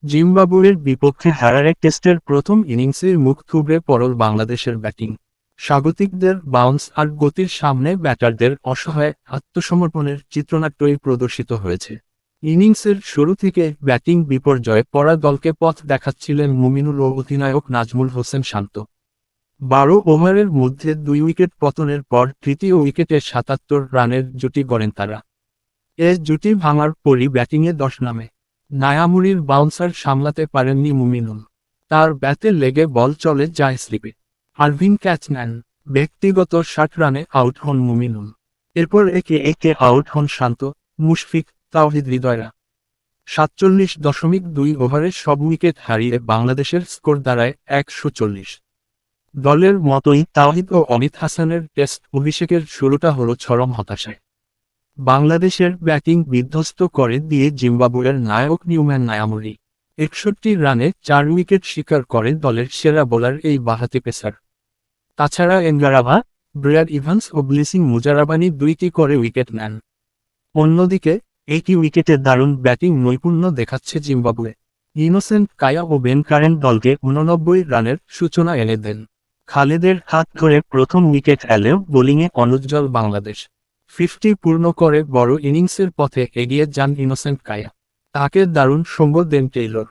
জিম্বাবুয়ের বিপক্ষে হারারে টেস্টের প্রথম ইনিংসের মুখ থুবড়ে পড়ল বাংলাদেশের ব্যাটিং। স্বাগতিকদের বাউন্স আর গতির সামনে ব্যাটারদের অসহায় আত্মসমর্পণের চিত্রনাট্যই প্রদর্শিত হয়েছে। ইনিংসের শুরু থেকে ব্যাটিং বিপর্যয়ে পড়া দলকে পথ দেখাচ্ছিলেন মুমিনুল ও অধিনায়ক নাজমুল হোসেন শান্ত। ১২ ওভারের মধ্যে ২ উইকেট পতনের পর তৃতীয় উইকেটে ৭৭ রানের জুটি গড়েন তারা। এ জুটি ভাঙার পরই ব্যাটিংয়ে ১০ নামে। নায়ামুরির বাউন্সার সামলাতে পারেননি মুমিনুল। তার ব্যাতে লেগে বল চলে যায় স্লিপে। আরভিন ক্যাচ নেন। ব্যক্তিগত ৬০ রানে আউট হন মুমিনুল। এরপর একে একে আউট হন শান্ত, মুশফিক, তাওহিদ হৃদয়রা। ৪৭.২ ওভারে সব উইকেট হারিয়ে বাংলাদেশের স্কোর দাঁড়ায় ১৪০। দলের মতোই তাওহিদ ও অমিত হাসানের টেস্ট অভিষেকের শুরুটা হলো চরম হতাশায়। বাংলাদেশের ব্যাটিং বিধ্বস্ত করে দিয়ে জিম্বাবুয়ের নায়ক নিউম্যান নায়ামুরি ৬১ রানে ৪ উইকেট শিকার করে দলের সেরা বোলার এই বাঁহাতি পেসার। তাছাড়া এঙ্গারাভা, ব্রায়ান ইভান্স ও ব্লিসিং মুজারাবানি ২টি করে উইকেট নেন। অন্যদিকে একই উইকেটে দারুণ ব্যাটিং নৈপুণ্য দেখাচ্ছে জিম্বাবুয়ে। ইনোসেন্ট কায়া ও বেন কারেন দলকে ৮৯ রানের সূচনা এনে দেন। খালেদের হাত ধরে প্রথম উইকেট এলেও বোলিংয়ে অনুজ্জ্বল বাংলাদেশ। 50 পূর্ণ করে বড় ইনিংসের পথে এগিয়ে যান ইনোসেন্ট কায়া। তাকে দারুণ সঙ্গ দেন টেইলর।